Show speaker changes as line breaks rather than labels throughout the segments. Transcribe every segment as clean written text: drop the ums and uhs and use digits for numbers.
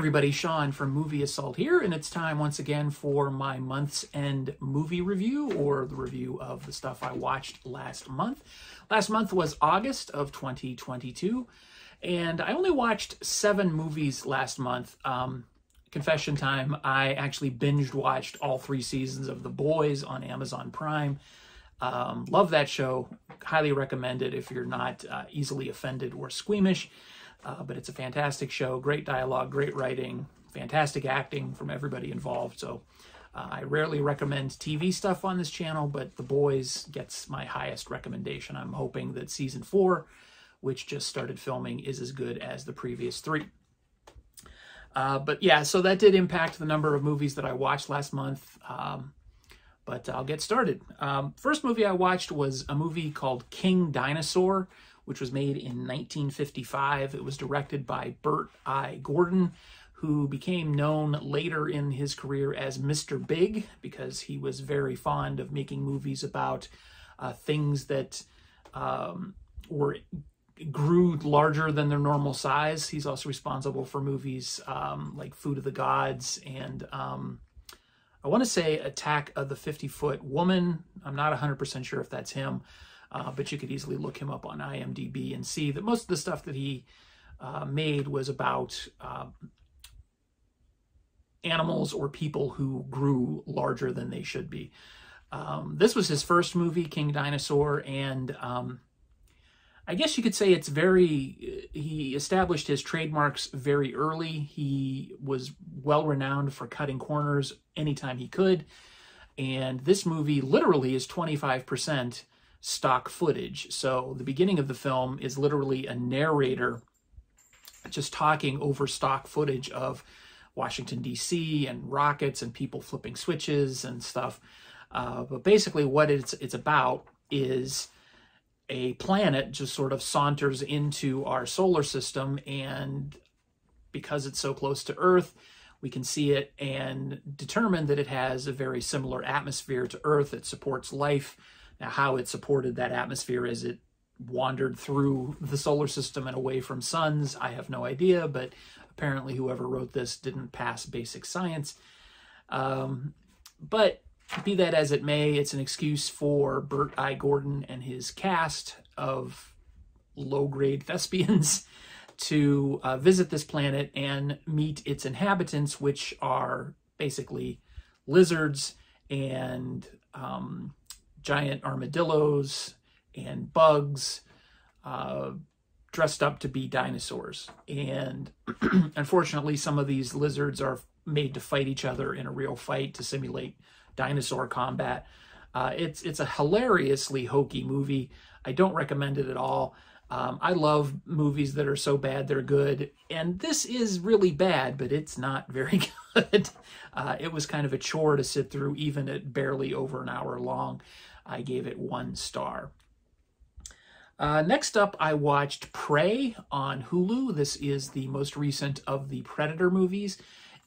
everybody, Sean from Movie Assault here, and it's time once again for my month's end movie review, or the review of the stuff I watched last month. Last month was August of 2022, and I only watched 7 movies last month. Confession time, I actually binge watched all 3 seasons of The Boys on Amazon Prime. Love that show. Highly recommend it if you're not easily offended or squeamish. But it's a fantastic show, great dialogue, great writing, fantastic acting from everybody involved. So I rarely recommend TV stuff on this channel, but The Boys gets my highest recommendation. I'm hoping that season 4, which just started filming, is as good as the previous 3. But yeah, so that did impact the number of movies that I watched last month. But I'll get started. First movie I watched was a movie called King Dinosaur, which was made in 1955. It was directed by Burt I. Gordon, who became known later in his career as Mr. Big, because he was very fond of making movies about things that grew larger than their normal size. He's also responsible for movies like Food of the Gods and I want to say Attack of the 50-Foot Woman. I'm not 100% sure if that's him. But you could easily look him up on IMDb and see that most of the stuff that he made was about animals or people who grew larger than they should be. This was his first movie, King Dinosaur, and I guess you could say it's he established his trademarks very early. He was well renowned for cutting corners anytime he could, and this movie literally is 25% stock footage. So the beginning of the film is literally a narrator just talking over stock footage of Washington, D.C. and rockets and people flipping switches and stuff. But basically what it's about is a planet just sort of saunters into our solar system, and because it's so close to Earth, we can see it and determine that it has a very similar atmosphere to Earth. It supports life. Now, how it supported that atmosphere as it wandered through the solar system and away from suns, I have no idea, but apparently whoever wrote this didn't pass basic science. But be that as it may, it's an excuse for Burt I. Gordon and his cast of low-grade thespians to visit this planet and meet its inhabitants, which are basically lizards and giant armadillos and bugs dressed up to be dinosaurs. And unfortunately, some of these lizards are made to fight each other in a real fight to simulate dinosaur combat. It's a hilariously hokey movie. I don't recommend it at all. I love movies that are so bad they're good, and this is really bad, but it's not very good. It was kind of a chore to sit through, even at barely over an hour long. I gave it 1 star. Next up, I watched Prey on Hulu. This is the most recent of the Predator movies,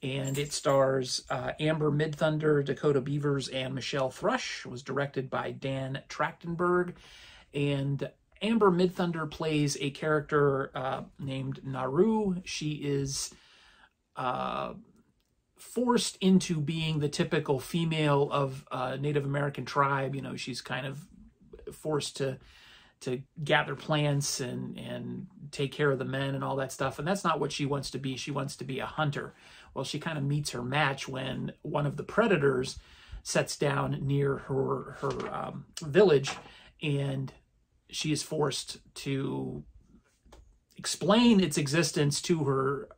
and it stars Amber Midthunder, Dakota Beavers, and Michelle Thrush. It was directed by Dan Trachtenberg, and Amber Midthunder plays a character named Naru. She is forced into being the typical female of a Native American tribe. You know, she's kind of forced to gather plants and take care of the men and all that stuff. And that's not what she wants to be. She wants to be a hunter. Well, she kind of meets her match when one of the predators sets down near her village, and she is forced to explain its existence to her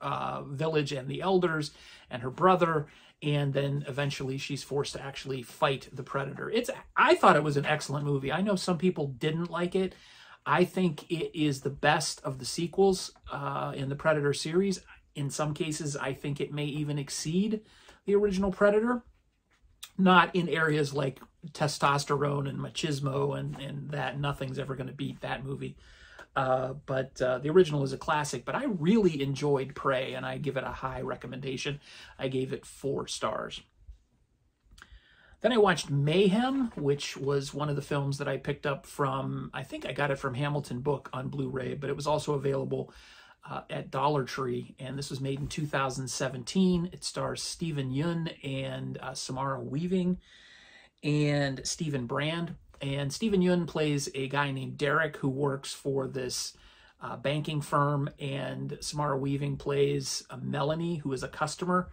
village and the elders and her brother, and then eventually she's forced to actually fight the predator. I thought it was an excellent movie. I know some people didn't like it. I think it is the best of the sequels in the Predator series. In some cases, I think it may even exceed the original Predator. Not in areas like testosterone and machismo and that. Nothing's ever going to beat that movie. But the original is a classic, but I really enjoyed Prey, and I give it a high recommendation. I gave it 4 stars. Then I watched Mayhem, which was one of the films that I picked up from, I think I got it from Hamilton Book on Blu-ray, but it was also available at Dollar Tree, and this was made in 2017. It stars Steven Yeun and Samara Weaving and Stephen Brand. And Steven Yeun plays a guy named Derek who works for this banking firm, and Samara Weaving plays Melanie, who is a customer.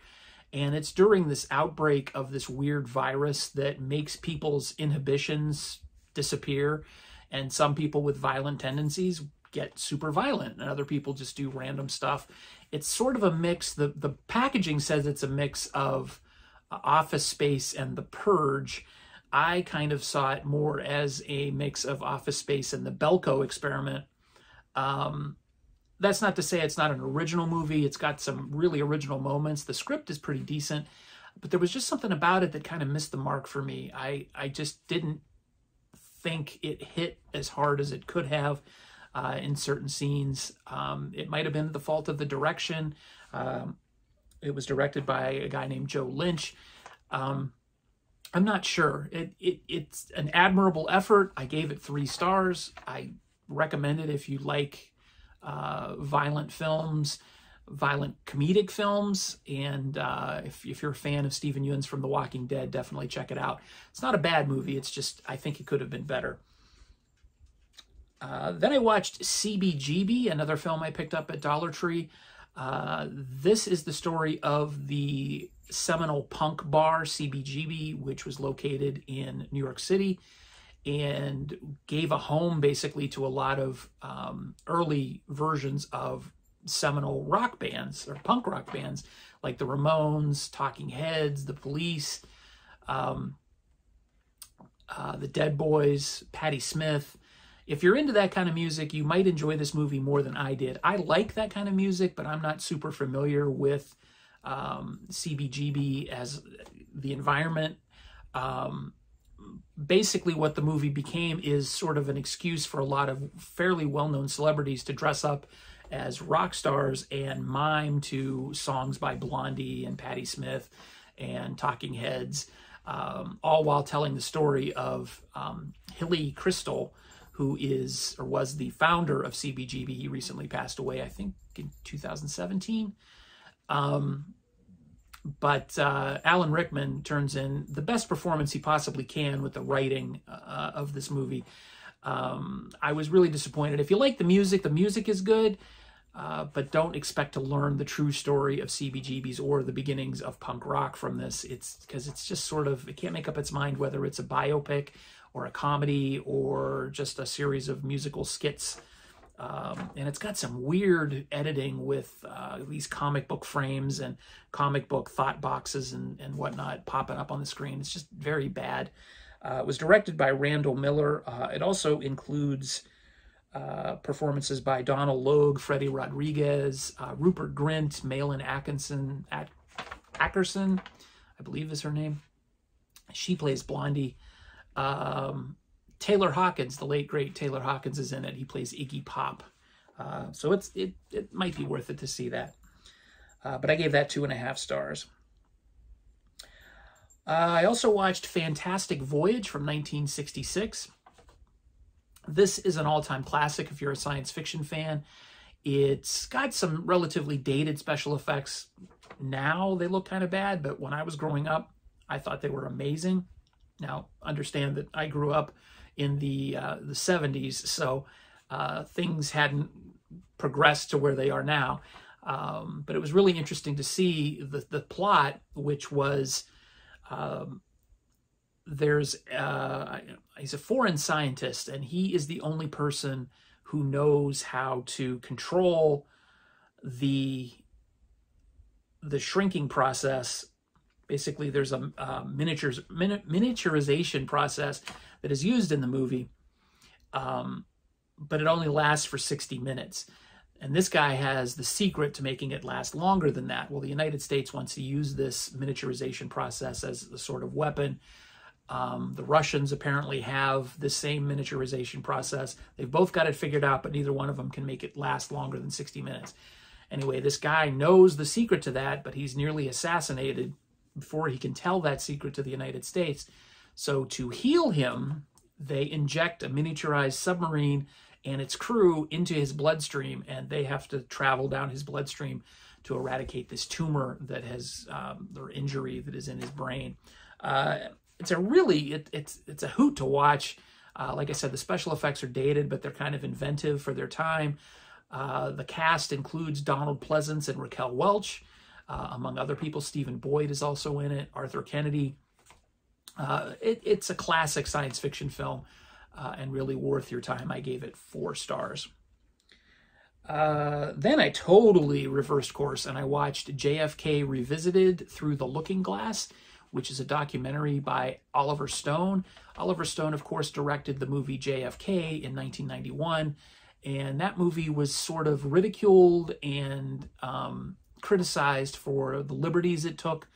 And it's during this outbreak of this weird virus that makes people's inhibitions disappear. And some people with violent tendencies get super violent, and other people just do random stuff. It's sort of a mix. The packaging says it's a mix of Office Space and The Purge. I kind of saw it more as a mix of Office Space and the Belko Experiment. That's not to say it's not an original movie. It's got some really original moments. The script is pretty decent, but there was just something about it that kind of missed the mark for me. I just didn't think it hit as hard as it could have in certain scenes. It might have been the fault of the direction. It was directed by a guy named Joe Lynch. I'm not sure. It's an admirable effort. I gave it 3 stars. I recommend it if you like violent films, violent comedic films, and if you're a fan of Steven Yeun's from The Walking Dead, definitely check it out. It's not a bad movie. It's just, I think it could have been better. Then I watched CBGB, another film I picked up at Dollar Tree. This is the story of the seminal punk bar CBGB, which was located in New York City and gave a home basically to a lot of early versions of seminal rock bands or punk rock bands like the Ramones, Talking Heads, the Police, the Dead Boys, Patti Smith. If you're into that kind of music, you might enjoy this movie more than I did. I like that kind of music, but I'm not super familiar with CBGB as the environment. Basically, what the movie became is sort of an excuse for a lot of fairly well-known celebrities to dress up as rock stars and mime to songs by Blondie and Patti Smith and Talking Heads, all while telling the story of Hilly Crystal, who is or was the founder of CBGB. He recently passed away, I think, in 2017. But Alan Rickman turns in the best performance he possibly can with the writing of this movie. I was really disappointed. If you like the music is good, but don't expect to learn the true story of CBGB's or the beginnings of punk rock from this. It's because it's just sort of, it can't make up its mind whether it's a biopic or a comedy or just a series of musical skits. And it's got some weird editing with these comic book frames and comic book thought boxes and whatnot popping up on the screen. It's just very bad. It was directed by Randall Miller. It also includes performances by Donald Logue, Freddie Rodriguez, Rupert Grint, Malin Atkinson, Ackerson, I believe is her name. She plays Blondie. Taylor Hawkins, the late great Taylor Hawkins, is in it. He plays Iggy Pop. So it might be worth it to see that. But I gave that 2.5 stars. I also watched Fantastic Voyage from 1966. This is an all-time classic if you're a science fiction fan. It's got some relatively dated special effects. Now they look kind of bad, but when I was growing up, I thought they were amazing. Now, understand that I grew up in the 70s, so things hadn't progressed to where they are now. But it was really interesting to see the plot, which was he's a foreign scientist, and he is the only person who knows how to control the shrinking process. Basically, there's a miniaturization process that is used in the movie, but it only lasts for 60 minutes. And this guy has the secret to making it last longer than that. Well, the United States wants to use this miniaturization process as a sort of weapon. The Russians apparently have the same miniaturization process. They've both got it figured out, but neither one of them can make it last longer than 60 minutes. Anyway, this guy knows the secret to that, but he's nearly assassinated before he can tell that secret to the United States. So to heal him, they inject a miniaturized submarine and its crew into his bloodstream, and they have to travel down his bloodstream to eradicate this tumor that has, or injury that is in his brain. It's a really, it's a hoot to watch. Like I said, the special effects are dated, but they're kind of inventive for their time. The cast includes Donald Pleasance and Raquel Welch, among other people. Stephen Boyd is also in it, Arthur Kennedy. It's a classic science fiction film, and really worth your time. I gave it 4 stars. Then I totally reversed course, and I watched JFK Revisited Through the Looking Glass, which is a documentary by Oliver Stone. Oliver Stone, of course, directed the movie JFK in 1991, and that movie was sort of ridiculed and criticized for the liberties it took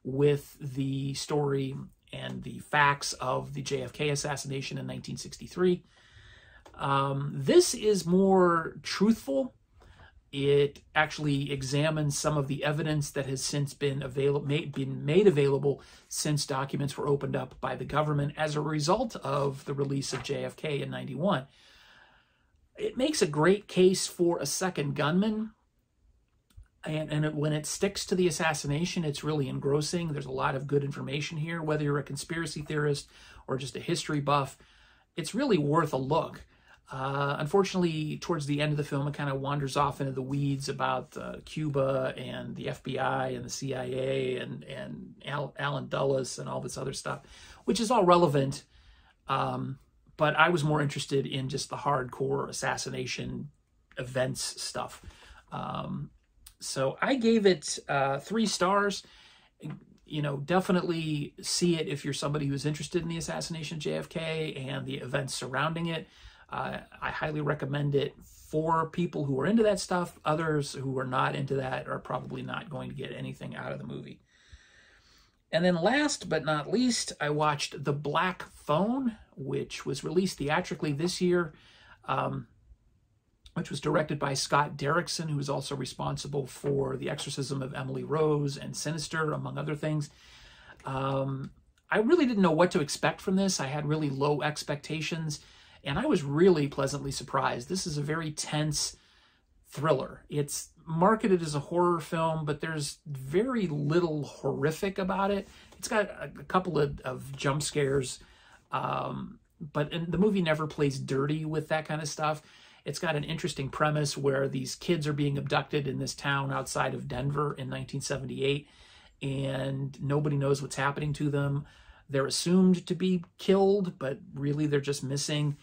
with the story and the facts of the JFK assassination in 1963. This is more truthful. It actually examines some of the evidence that has since been made available since documents were opened up by the government as a result of the release of JFK in 91. It makes a great case for a second gunman, and when it sticks to the assassination, it's really engrossing. There's a lot of good information here, whether you're a conspiracy theorist or just a history buff. It's really worth a look. Unfortunately, towards the end of the film, it kind of wanders off into the weeds about Cuba and the FBI and the CIA and Allen Dulles and all this other stuff, which is all relevant. But I was more interested in just the hardcore assassination events stuff. So I gave it 3 stars. You know, definitely see it if you're somebody who's interested in the assassination of JFK and the events surrounding it. I highly recommend it for people who are into that stuff. Others who are not into that are probably not going to get anything out of the movie. And then last but not least, I watched The Black Phone, which was released theatrically this year, which was directed by Scott Derrickson, who is also responsible for The Exorcism of Emily Rose and Sinister, among other things. I really didn't know what to expect from this. I had really low expectations, and I was really pleasantly surprised. This is a very tense thriller. It's marketed as a horror film, but there's very little horrific about it. It's got a couple of jump scares, but the movie never plays dirty with that kind of stuff. It's got an interesting premise where these kids are being abducted in this town outside of Denver in 1978, and nobody knows what's happening to them. They're assumed to be killed, but really they're just missing,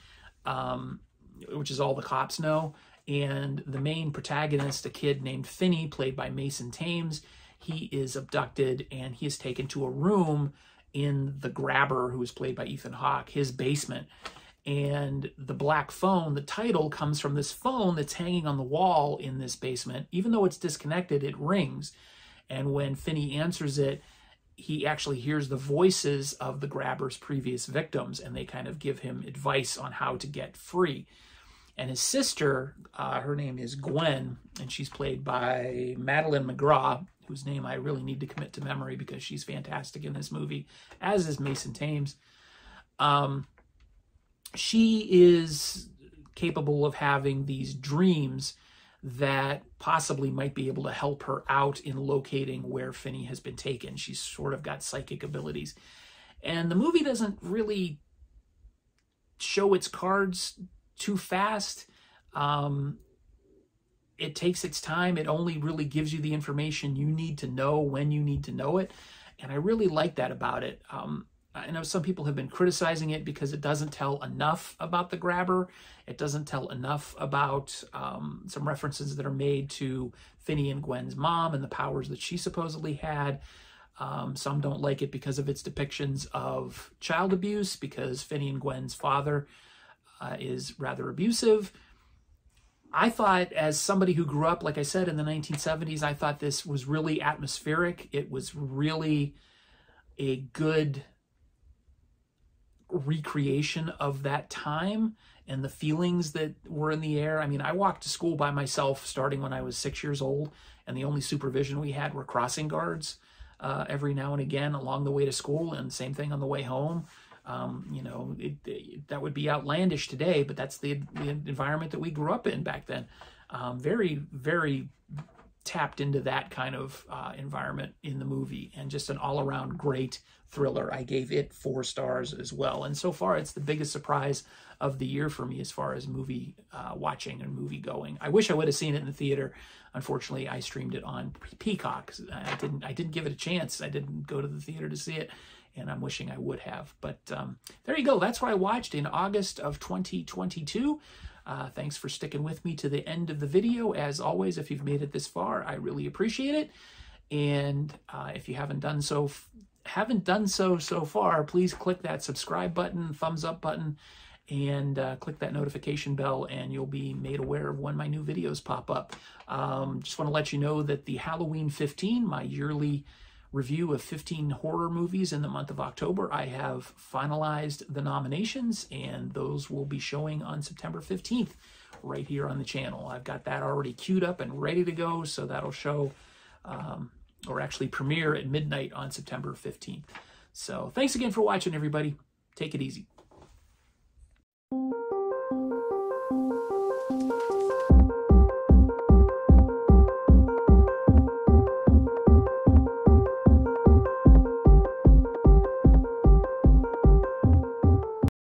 which is all the cops know. And the main protagonist, a kid named Finney, played by Mason Thames, he is abducted and he is taken to a room in the grabber, who is played by Ethan Hawke, his basement. And The Black Phone, the title comes from this phone that's hanging on the wall in this basement. Even though it's disconnected, it rings. And when Finney answers it, he actually hears the voices of the grabber's previous victims, and they kind of give him advice on how to get free. And his sister, her name is Gwen, and she's played by Madeline McGraw, whose name I really need to commit to memory because she's fantastic in this movie, as is Mason Thames. She is capable of having these dreams that possibly might be able to help her out in locating where Finney has been taken. She's sort of got psychic abilities. And the movie doesn't really show its cards too fast. It takes its time. It only really gives you the information you need to know when you need to know it. And I really like that about it. I know some people have been criticizing it because it doesn't tell enough about the grabber. It doesn't tell enough about some references that are made to Finney and Gwen's mom and the powers that she supposedly had. Some don't like it because of its depictions of child abuse, because Finney and Gwen's father is rather abusive. I thought, as somebody who grew up, like I said, in the 1970s, I thought this was really atmospheric. It was really a good recreation of that time and the feelings that were in the air. I mean, I walked to school by myself starting when I was 6 years old, and the only supervision we had were crossing guards every now and again along the way to school, and same thing on the way home. You know, that would be outlandish today, but that's the environment that we grew up in back then. Very, very tapped into that kind of environment in the movie, and just an all-around great thriller. I gave it 4 stars as well, and so far it's the biggest surprise of the year for me as far as movie watching and movie going. I wish I would have seen it in the theater. Unfortunately, I streamed it on Peacock. I didn't give it a chance. I didn't go to the theater to see it, and I'm wishing I would have. But there you go. That's what I watched in August of 2022. Thanks for sticking with me to the end of the video. As always, if you've made it this far, I really appreciate it. And if you haven't done so so far, please click that subscribe button, thumbs up button, and click that notification bell, and you'll be made aware of when my new videos pop up. Just want to let you know that the Halloween 15, my yearly review of 15 horror movies in the month of October, I have finalized the nominations, and those will be showing on September 15th right here on the channel. I've got that already queued up and ready to go, so that'll show, or actually premiere at midnight on September 15th. So thanks again for watching, everybody. Take it easy.